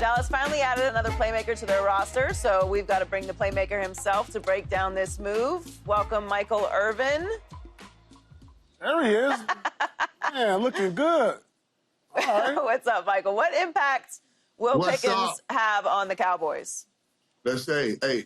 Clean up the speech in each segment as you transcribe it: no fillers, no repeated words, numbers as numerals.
Dallas finally added another playmaker to their roster, so we've got to bring the playmaker himself to break down this move. Welcome, Michael Irvin. There he is. Man, looking good. All right. What's up, Michael? What impact will Pickens have on the Cowboys? Let's say, hey,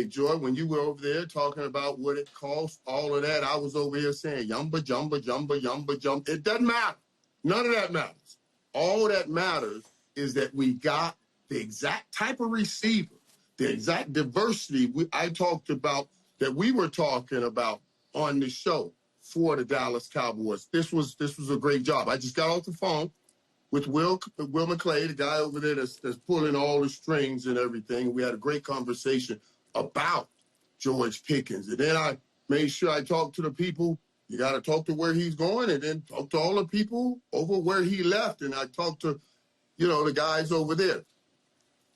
Joy, when you were over there talking about what it costs, all of that, I was over here saying, yumba, jumba, jumba, yumba, jump. It doesn't matter. None of that matters. All that matters is that we got the exact type of receiver, the exact diversity I talked about, that we were talking about on the show for the Dallas Cowboys. This was a great job. I just got off the phone with Will McClay, the guy over there that's pulling all the strings and everything. We had a great conversation about George Pickens. And then I made sure I talked to the people. You got to talk to where he's going, and then talk to all the people over where he left. And I talked to, the guys over there.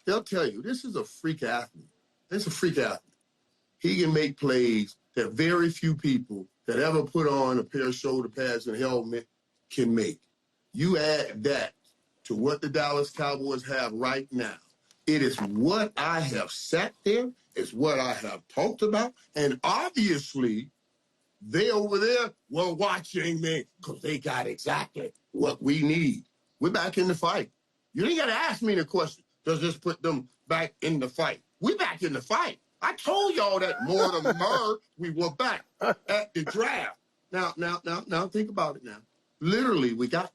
They'll tell you, this is a freak athlete. This is a freak athlete. He can make plays that very few people that ever put on a pair of shoulder pads and helmet can make. You add that to what the Dallas Cowboys have right now. It is what I have sat there. It's what I have talked about. And obviously, they over there were watching me because they got exactly what we need. We're back in the fight. You ain't got to ask me the question. Does this put them back in the fight? We're back in the fight. I told y'all that more than more. We were back at the draft. Now, think about it now. We got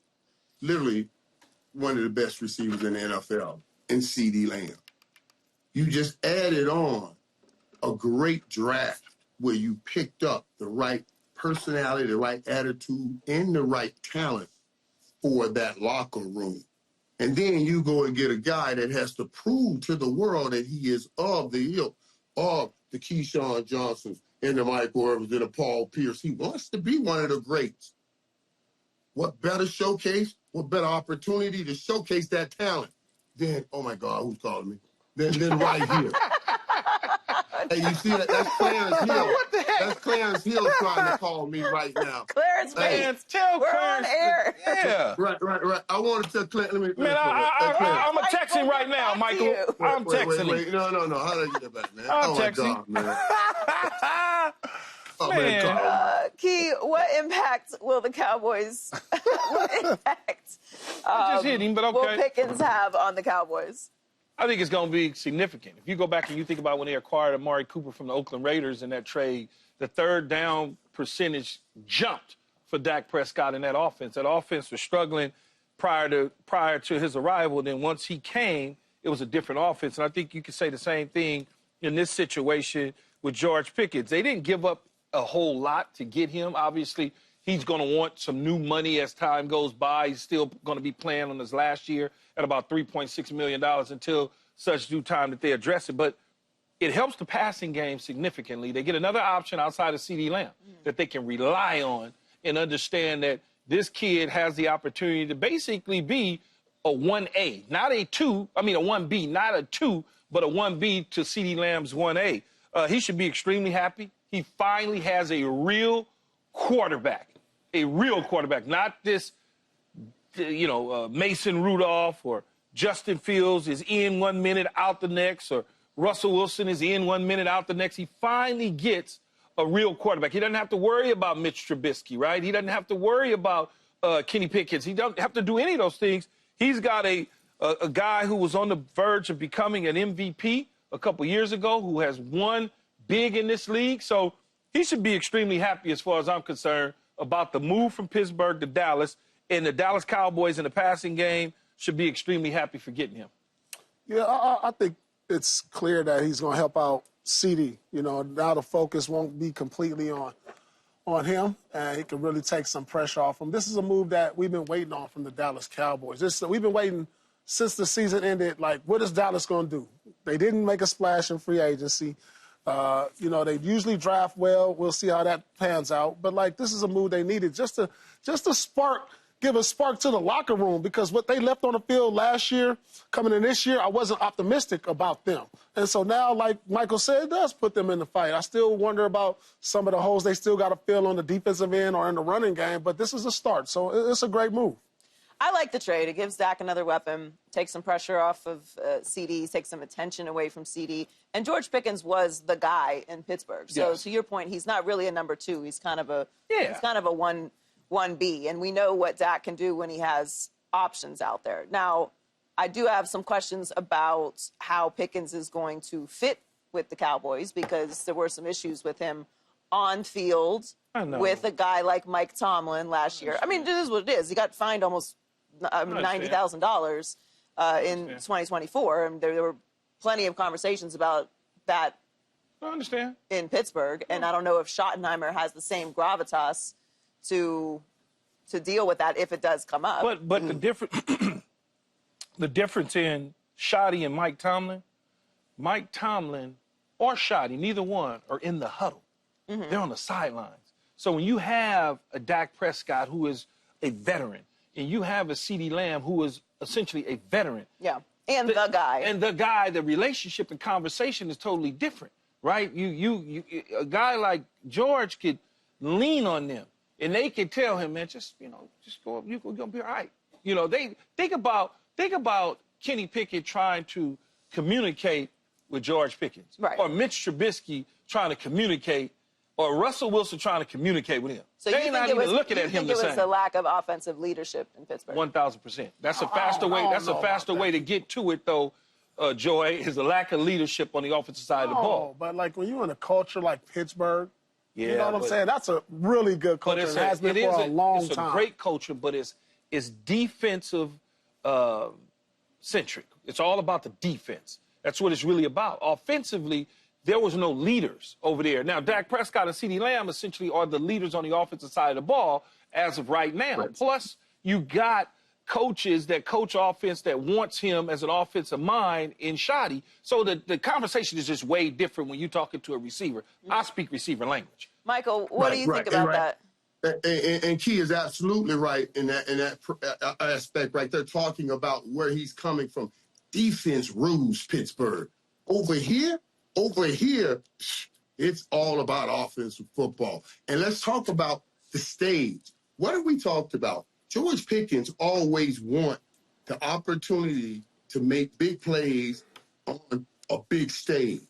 one of the best receivers in the NFL in CeeDee Lamb. You just added on a great draft where you picked up the right personality, the right attitude, and the right talent for that locker room. And then you go and get a guy that has to prove to the world that he is of the ilk of the Keyshawn Johnsons and the Michael Irvins and the Paul Pierce. He wants to be one of the greats. What better showcase? What better opportunity to showcase that talent than, oh my God, who's calling me? Then right here. Hey, you see that? That's Clarence Hill. What the heck? That's Clarence Hill trying to call me right now. Clarence, Man, tell we're Clarence. on air. Yeah. Right. I want to tell Clarence. Let me. Man, I'm going to text him right now, Michael. I'm texting him. No. How did I get that back, man? I'm oh, my texting. God, man. Oh, Man. Key, what impact will the Cowboys, I just hit him, but okay. will Pickens have on the Cowboys? I think it's going to be significant. If you go back and you think about when they acquired Amari Cooper from the Oakland Raiders in that trade, the third down percentage jumped for Dak Prescott in that offense. That offense was struggling prior to his arrival. Then once he came, it was a different offense. And I think you could say the same thing in this situation with George Pickens. They didn't give up a whole lot to get him. Obviously, he's going to want some new money as time goes by. He's still going to be playing on his last year at about $3.6 million until such due time that they address it. But it helps the passing game significantly. They get another option outside of CeeDee Lamb that they can rely on and understand that this kid has the opportunity to basically be a 1A, not a 2. I mean, a 1B, not a 2, but a 1B to CeeDee Lamb's 1A. He should be extremely happy. He finally has a real quarterback, not this, Mason Rudolph or Justin Fields is in 1 minute, out the next, or Russell Wilson is in 1 minute, out the next. He finally gets a real quarterback. He doesn't have to worry about Mitch Trubisky, right? He doesn't have to worry about Kenny Pickett. He doesn't have to do any of those things. He's got a guy who was on the verge of becoming an MVP a couple years ago, who has won big in this league. So he should be extremely happy, as far as I'm concerned, about the move from Pittsburgh to Dallas. And the Dallas Cowboys in the passing game should be extremely happy for getting him. Yeah, I think it's clear that he's going to help out CeeDee. Now the focus won't be completely on him, and he can really take some pressure off him. This is a move that we've been waiting on from the Dallas Cowboys. We've been waiting since the season ended. Like, what is Dallas going to do? They didn't make a splash in free agency. They usually draft well. We'll see how that pans out. But, this is a move they needed just to give a spark to the locker room, because what they left on the field last year, coming in this year, I wasn't optimistic about them. And so now, like Michael said, it does put them in the fight. I still wonder about some of the holes they still got to fill on the defensive end or in the running game, but this is a start. So it's a great move. I like the trade. It gives Dak another weapon, takes some pressure off of CD, takes some attention away from CD. And George Pickens was the guy in Pittsburgh. So to your point, he's not really a number 2. He's kind of a he's kind of a 1B. And we know what Dak can do when he has options out there. Now, I do have some questions about how Pickens is going to fit with the Cowboys because there were some issues with him on field with a guy like Mike Tomlin last year. I mean, it is what it is. He got fined almost $90,000 in 2024, and there were plenty of conversations about that. I understand. In Pittsburgh, and I don't know if Schottenheimer has the same gravitas to deal with that if it does come up. But the difference in Shotty and Mike Tomlin or Shotty, neither one are in the huddle. They're on the sidelines. So when you have a Dak Prescott who is a veteran, and you have a CeeDee Lamb who is essentially a veteran. Yeah, and the guy. The relationship and conversation is totally different, right? You a guy like George could lean on them, and they could tell him, man, just go up, you're gonna be all right. They think about Kenny Pickett trying to communicate with George Pickens, or Mitch Trubisky trying to communicate, or Russell Wilson trying to communicate with him. So they're not even looking at him the same. It was a lack of offensive leadership in Pittsburgh. 1,000%. That's a faster way. That's a faster way to get to it, though. Joy, is a lack of leadership on the offensive side of the ball. But like when you're in a culture like Pittsburgh, you know what I'm saying? That's a really good culture. It has been for a long time. It's a great culture, but it's defensive centric. It's all about the defense. That's what it's really about. Offensively, there was no leaders over there. Now, Dak Prescott and CeeDee Lamb essentially are the leaders on the offensive side of the ball as of right now. Right. Plus, you got coaches that coach offense that wants him as an offensive mind in Shotty. So the conversation is just way different when you're talking to a receiver. I speak receiver language. Michael, what do you think about that? And Key is absolutely right in that aspect right there, talking about where he's coming from. Defense rules Pittsburgh. Over here, it's all about offensive football. And let's talk about the stage. What have we talked about? George Pickens always want the opportunity to make big plays on a big stage.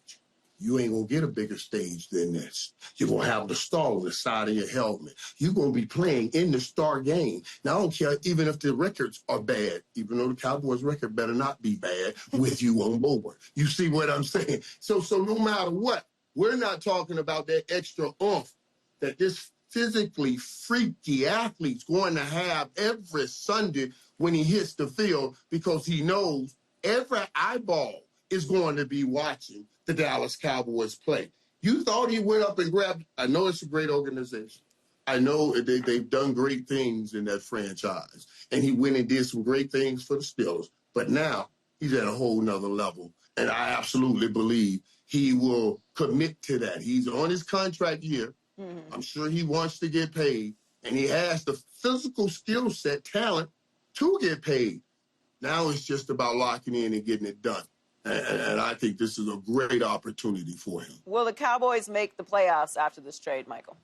You ain't going to get a bigger stage than this. You're going to have the star on the side of your helmet. You're going to be playing in the star game. Now, I don't care even if the records are bad, even though the Cowboys' record better not be bad with you on board. You see what I'm saying? So no matter what, we're not talking about that extra oomph that this physically freaky athlete's going to have every Sunday when he hits the field, because he knows every eyeball is going to be watching the Dallas Cowboys play. You thought he went up and grabbed, I know it's a great organization. I know they've done great things in that franchise. And he went and did some great things for the Steelers. But now he's at a whole nother level. And I absolutely believe he will commit to that. He's on his contract year. Mm-hmm. I'm sure he wants to get paid. And he has the physical skill set, talent to get paid. Now it's just about locking in and getting it done. And I think this is a great opportunity for him. Will the Cowboys make the playoffs after this trade, Michael?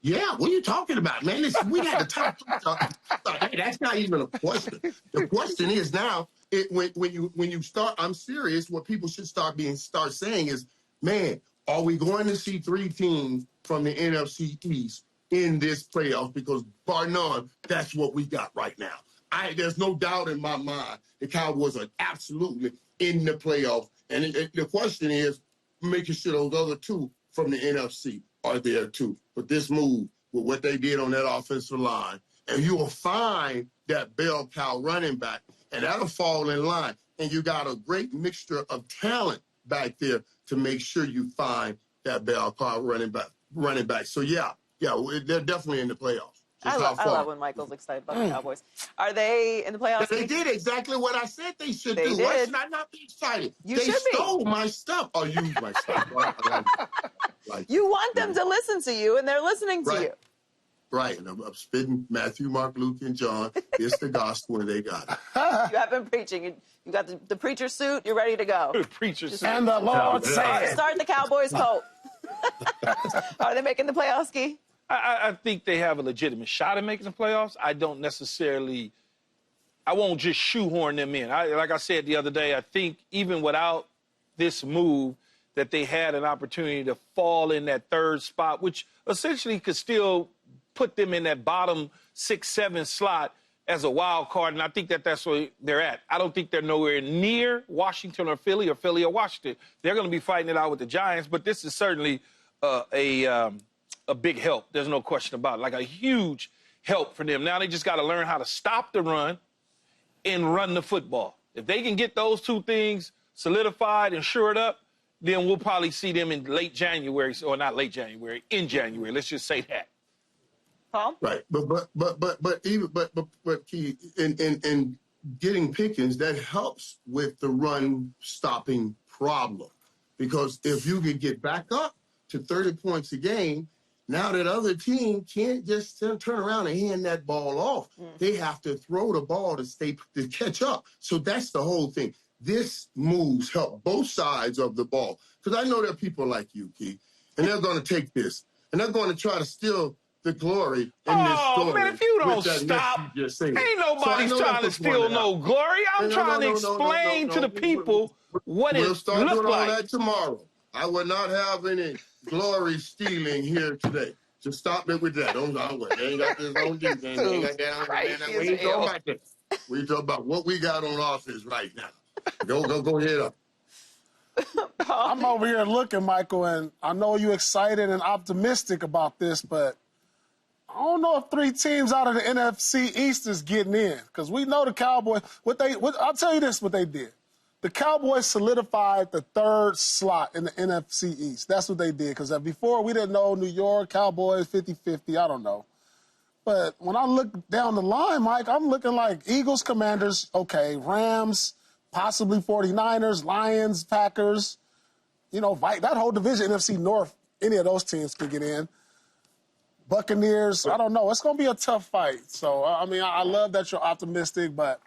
Yeah, what are you talking about, man? Listen, we got to talk. That's not even a question. The question is now, when you start, I'm serious, what people should start saying is, man, are we going to see 3 teams from the NFC East in this playoff? Because bar none, that's what we got right now. There's no doubt in my mind the Cowboys are absolutely in the playoff. And the question is making sure those other 2 from the NFC are there too. But this move, with what they did on that offensive line, and you will find that bell cow running back, and that'll fall in line. And you got a great mixture of talent back there to make sure you find that bell cow running back. So, yeah, they're definitely in the playoffs. I love when Michael's excited about the Cowboys. Are they in the playoffs? They did exactly what I said they should do. Why should I not be excited? They stole my stuff. Or used my stuff. You want them to listen to you, and they're listening to you. Right. And I'm spitting Matthew, Mark, Luke, and John. It's the gospel, and they got it. You have been preaching. You got the preacher suit. You're ready to go. The preacher suit. And the Lord said. Start the Cowboys cult. Are they making the playoffs, Key? I think they have a legitimate shot at making the playoffs. I won't just shoehorn them in. Like I said the other day, I think even without this move, that they had an opportunity to fall in that third spot, which essentially could still put them in that bottom 6-7 slot as a wild card, and I think that's where they're at. I don't think they're nowhere near Washington or Philly or Washington. They're going to be fighting it out with the Giants, but this is certainly a big help. There's no question about it, like a huge help for them. Now they just got to learn how to stop the run and run the football. If they can get those two things solidified and shored up, then we'll probably see them in late January, or not late January, in January. Let's just say that. Paul? Right, but Key, in getting Pickens, that helps with the run stopping problem, because if you can get back up to 30 points a game, now that other team can't just turn around and hand that ball off. They have to throw the ball to catch up. So that's the whole thing. This moves help both sides of the ball, because I know there are people like you, Key, and they're going to take this and they're going to try to steal the glory in this story. Oh, man, if you don't stop, ain't nobody's trying to steal no glory. I'm trying to explain to the people what it looks like. We'll start doing all that tomorrow. I will not have any glory stealing here today. Just stop it with that. Don't worry. They ain't got this on defense. They ain't got that on defense. We ain't talking about that. We talking about what we got on offense right now. Go ahead up. I'm over here looking, Michael, and I know you're excited and optimistic about this, but I don't know if 3 teams out of the NFC East is getting in, because we know the Cowboys. I'll tell you this: what they did. The Cowboys solidified the 3rd slot in the NFC East. That's what they did, because before we didn't know New York, Cowboys, 50-50, I don't know. But when I look down the line, Mike, I'm looking like Eagles, Commanders, okay, Rams, possibly 49ers, Lions, Packers. You know, that whole division, NFC North, any of those teams could get in. Buccaneers, I don't know. It's going to be a tough fight. So, I mean, I love that you're optimistic, but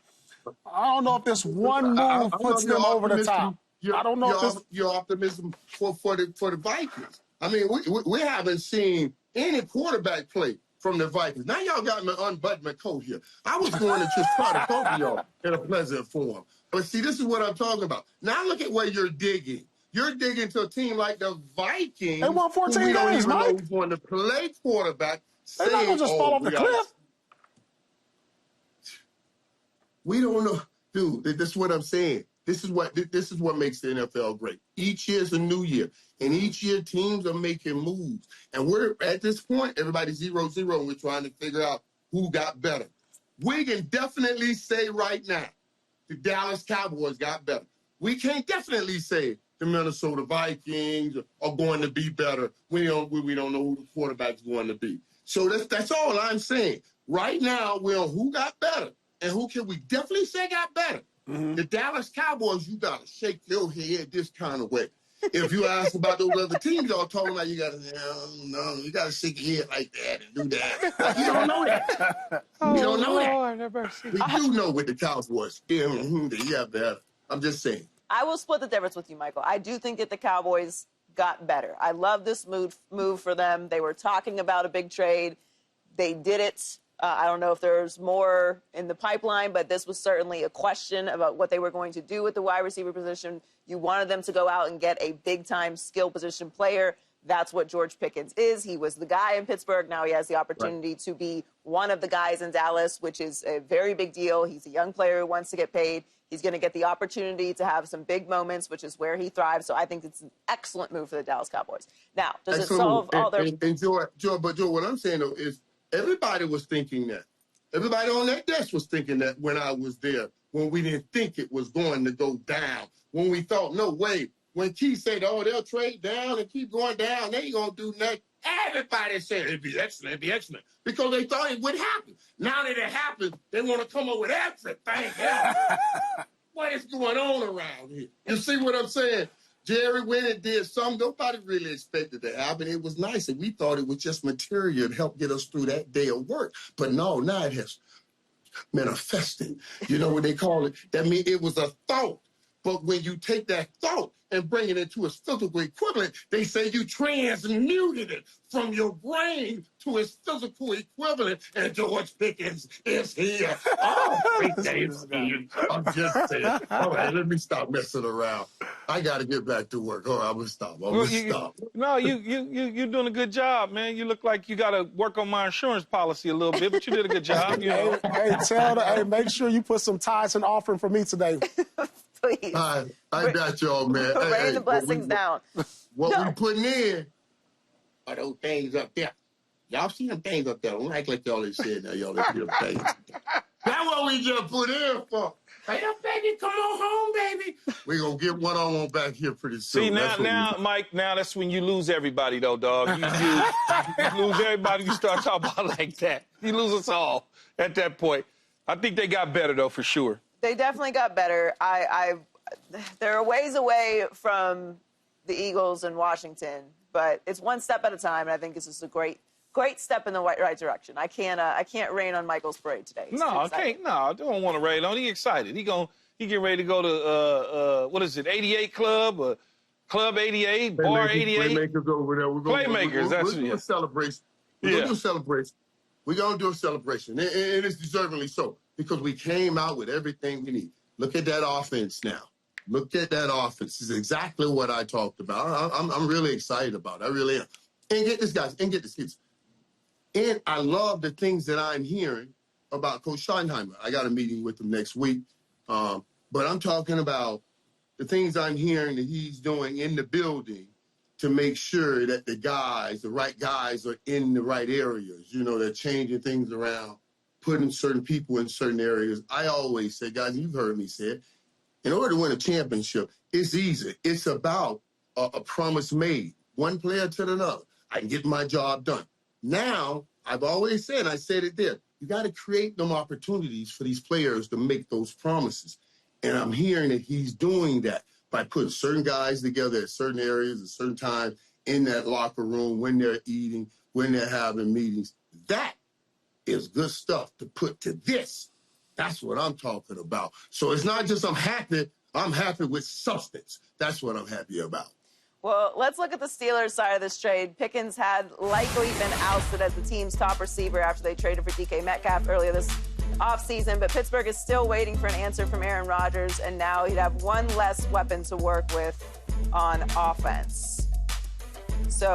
I don't know if this one move puts them over the top. I don't know if this... Your optimism for the Vikings. I mean, we haven't seen any quarterback play from the Vikings. Now y'all got me unbutton my coat here. I was going to just try to talk to y'all in a pleasant form. But see, this is what I'm talking about. Now look at where you're digging. You're digging to a team like the Vikings. They won 14 games, Mike. Know who's going to play quarterback. They're not going to just fall off the cliff. We don't know. Dude, this is what I'm saying. This is what makes the NFL great. Each year is a new year. And each year teams are making moves. And we're at this point, everybody's 0-0, and we're trying to figure out who got better. We can definitely say right now the Dallas Cowboys got better. We can't definitely say the Minnesota Vikings are going to be better. We don't know who the quarterback's going to be. So that's all I'm saying. Right now, we're on who got better and who can we definitely say got better. Mm-hmm. The Dallas Cowboys, you got to shake your head this kind of way. If you ask about those other teams y'all talking about, you got to shake your head like that and do that. Like, you don't know that. You don't know that. We do know with the Cowboys. Yeah, better. I'm just saying. I will split the difference with you, Michael. I do think that the Cowboys got better. I love this move for them. They were talking about a big trade. They did it. I don't know if there's more in the pipeline, but this was certainly a question about what they were going to do with the wide receiver position. You wanted them to go out and get a big-time skill position player. That's what George Pickens is. He was the guy in Pittsburgh. Now he has the opportunity to be one of the guys in Dallas, which is a very big deal. He's a young player who wants to get paid. He's going to get the opportunity to have some big moments, which is where he thrives. So I think it's an excellent move for the Dallas Cowboys. Now, does it solve all their... Joe, what I'm saying, though, is everybody was thinking that. Everybody on that desk was thinking that when I was there, when we didn't think it was going to go down, when we thought, no way. When Keith said, they'll trade down and keep going down, they ain't going to do nothing. Everybody said it'd be excellent, because they thought it would happen. Now that it happened, they want to come up with everything else. What is going on around here? You see what I'm saying? Jerry went and did something nobody really expected to happen. It was nice, and we thought it was just material to help get us through that day of work. But no, now it has manifesting. You know what they call it? That means it was a thought. But when you take that thought and bring it into its physical equivalent, they say you transmuted it from your brain to its physical equivalent. And George Pickens is here. Oh, great day, Steve. I'm just saying. All right, let me stop messing around. I got to get back to work. All right, I'm going to stop. I'm going to stop. No, you're doing a good job, man. You look like you got to work on my insurance policy a little bit, but you did a good job. You know? Hey, make sure you put some tithes and offering for me today. Please. I got y'all, man. Rain the blessings down. What we putting in are those things up there. Y'all see them things up there. Don't act like y'all ain't said that. Y'all ain't see them things. That's what we just put in for. Hey, baby, come on home, baby. We're going to get one-on-one back here pretty soon. See, now, Mike, now that's when you lose everybody, though, dog. You lose everybody. You start talking about like that. You lose us all at that point. I think they got better, though, for sure. They definitely got better. They're a ways away from the Eagles and Washington, but it's one step at a time, and I think this is a great step in the right direction. I can't rain on Michael's parade today. No, I can't. No, I don't want to rain on. He excited. He get ready to go to what is it? 88 Club or Club 88, Bar 88. Playmakers over there. Playmakers. That's we're a celebration. We're gonna do a celebration. We're gonna do a celebration, and it's deservingly so because we came out with everything we need. Look at that offense now. Look at that offense. This is exactly what I talked about. I'm really excited about it. I really am. And get this, guys. And get this, kids. And I love the things that I'm hearing about Coach Schottenheimer. I got a meeting with him next week. But I'm talking about the things I'm hearing that he's doing in the building to make sure that the right guys are in the right areas. You know, they're changing things around, putting certain people in certain areas. I always say, guys, you've heard me say it, in order to win a championship, it's easy. It's about a promise made, one player to another. I can get my job done. Now, I've always said, I said it there, you got to create them opportunities for these players to make those promises. And I'm hearing that he's doing that by putting certain guys together at certain areas at certain times in that locker room when they're eating, when they're having meetings. That is good stuff to put to this. That's what I'm talking about. So it's not just I'm happy with substance. That's what I'm happy about. Well, let's look at the Steelers side of this trade. Pickens had likely been ousted as the team's top receiver after they traded for DK Metcalf earlier this offseason, but Pittsburgh is still waiting for an answer from Aaron Rodgers, and now he'd have one less weapon to work with on offense. So,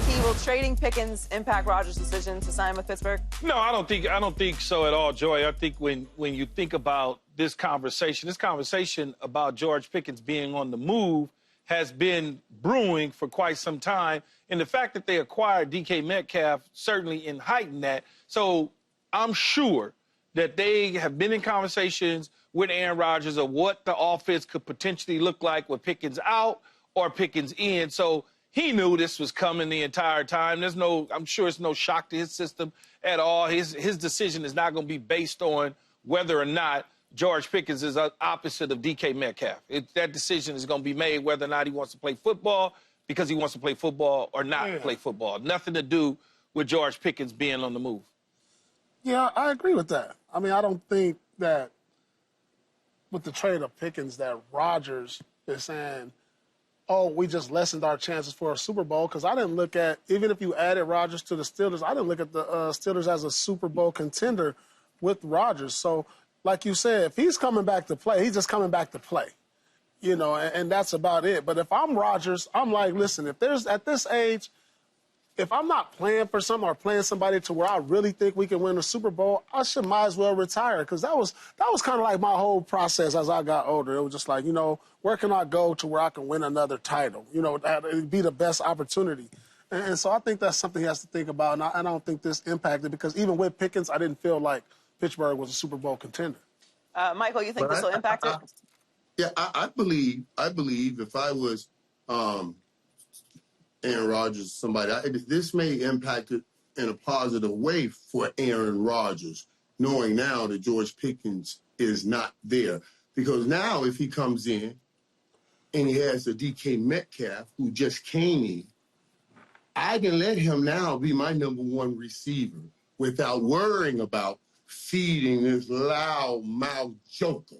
Key, will trading Pickens impact Rodgers' decision to sign with Pittsburgh? No, I don't think so at all, Joy. I think when you think about this conversation about George Pickens being on the move has been brewing for quite some time. And the fact that they acquired DK Metcalf certainly heightened that. So I'm sure that they have been in conversations with Aaron Rodgers of what the offense could potentially look like with Pickens out or Pickens in. So he knew this was coming the entire time. I'm sure it's no shock to his system at all. His decision is not going to be based on whether or not George Pickens is opposite of DK Metcalf. That decision is going to be made whether or not he wants to play football because he wants to play football or not play football. Nothing to do with George Pickens being on the move. Yeah, I agree with that. I mean, I don't think that with the trade of Pickens that Rodgers is saying, oh, we just lessened our chances for a Super Bowl, because I didn't look at, even if you added Rodgers to the Steelers, I didn't look at the Steelers as a Super Bowl contender with Rodgers. So, like you said, if he's coming back to play, he's just coming back to play, you know, and that's about it. But if I'm Rodgers, I'm like, listen, if there's at this age, if I'm not playing for something or playing somebody to where I really think we can win a Super Bowl, I might as well retire, because that was kind of like my whole process as I got older. It was just like, you know, where can I go to where I can win another title? You know, it'd be the best opportunity. And so I think that's something he has to think about, and I don't think this impacted, because even with Pickens, I didn't feel like Pittsburgh was a Super Bowl contender. Michael, you think this will impact it? Yeah, I believe if I was Aaron Rodgers, somebody, this may impact it in a positive way for Aaron Rodgers, knowing now that George Pickens is not there. Because now if he comes in and he has a DK Metcalf who just came in, I can let him now be my number one receiver without worrying about feeding this loud-mouthed joker.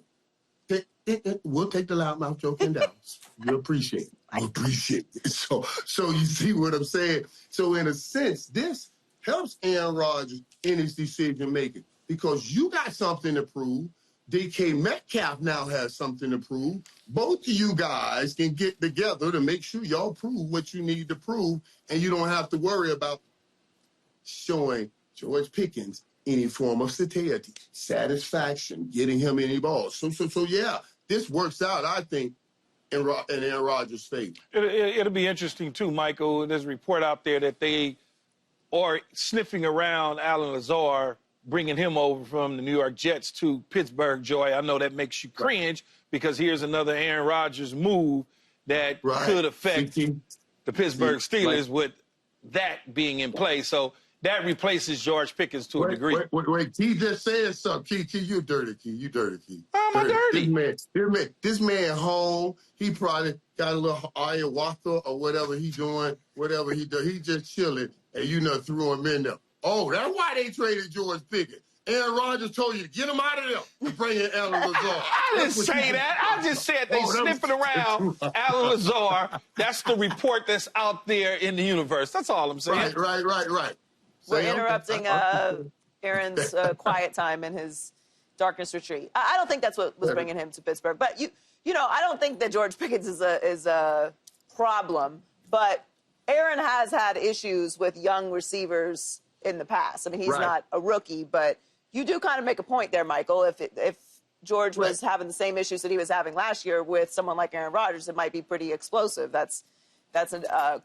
We'll take the loudmouth joke in Dallas. You appreciate it. I appreciate it. So you see what I'm saying? So in a sense, this helps Aaron Rodgers in his decision making because you got something to prove. DK Metcalf now has something to prove. Both of you guys can get together to make sure y'all prove what you need to prove, and you don't have to worry about showing George Pickens any form of satiety, satisfaction, getting him any balls. So yeah, this works out, I think, in Aaron Rodgers' favor. It'll be interesting, too, Michael. There's a report out there that they are sniffing around Alan Lazard, bringing him over from the New York Jets to Pittsburgh, Joy. I know that makes you cringe because here's another Aaron Rodgers move that could affect the Pittsburgh Steelers with that being in play. So that replaces George Pickens to a degree. Wait. Key just said something. Key, you dirty, Key. You dirty, Key. How am I dirty? This man home, he probably got a little ayahuasca or whatever he doing, whatever he does. He just chilling, and threw him in there. Oh, that's why they traded George Pickens. Aaron Rodgers told you to get him out of there and bring in Alan Lazard. I didn't say that. I just said they sniffing around Alan Lazard. That's the report that's out there in the universe. That's all I'm saying. Right. We're interrupting Aaron's quiet time in his darkness retreat. I don't think that's what was bringing him to Pittsburgh. But, I don't think that George Pickens is a problem. But Aaron has had issues with young receivers in the past. I mean, he's not a rookie, but you do kind of make a point there, Michael. If George was having the same issues that he was having last year with someone like Aaron Rodgers, it might be pretty explosive. That's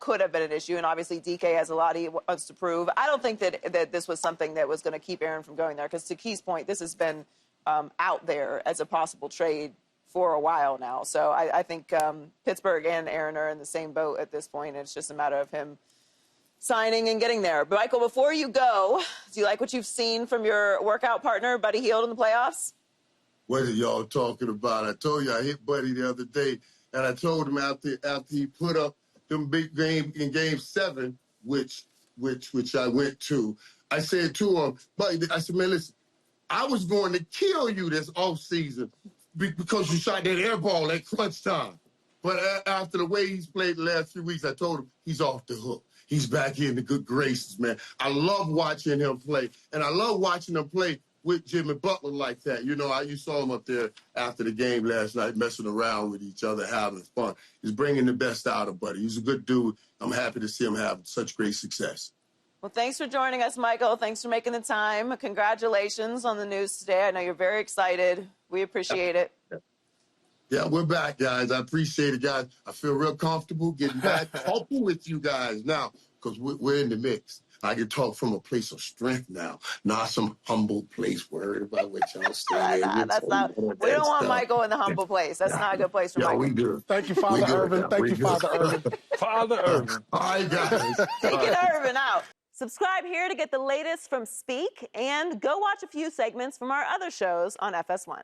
could have been an issue, and obviously DK has a lot he wants to prove. I don't think that this was something that was going to keep Aaron from going there, because to Key's point, this has been out there as a possible trade for a while now. So I think Pittsburgh and Aaron are in the same boat at this point. It's just a matter of him signing and getting there. But Michael, before you go, do you like what you've seen from your workout partner, Buddy Hield, in the playoffs? What are y'all talking about? I told you I hit Buddy the other day, and I told him after he put up them big game in Game 7, which I went to, I said to him, Buddy, I said, man, listen, I was going to kill you this offseason because you shot that air ball at crunch time. But after the way he's played the last few weeks, I told him he's off the hook. He's back in the good graces, man. I love watching him play, and I love watching him play with Jimmy Butler like that. You saw him up there after the game last night messing around with each other, having fun. He's bringing the best out of Buddy. He's a good dude. I'm happy to see him have such great success. Well, thanks for joining us, Michael. Thanks for making the time. Congratulations on the news today. I know you're very excited. We appreciate it. Yeah, we're back, guys. I appreciate it, guys. I feel real comfortable getting back talking with you guys now because we're in the mix. I can talk from a place of strength now, not some humble place worried about what y'all say. We don't want Michael in the humble place. That's not a good place for Michael. We do. Thank you, Father Irvin. Thank you, Father Irvin. Father Irvin. All right, guys. Taking Irvin out. Subscribe here to get the latest from Speak, and go watch a few segments from our other shows on FS1.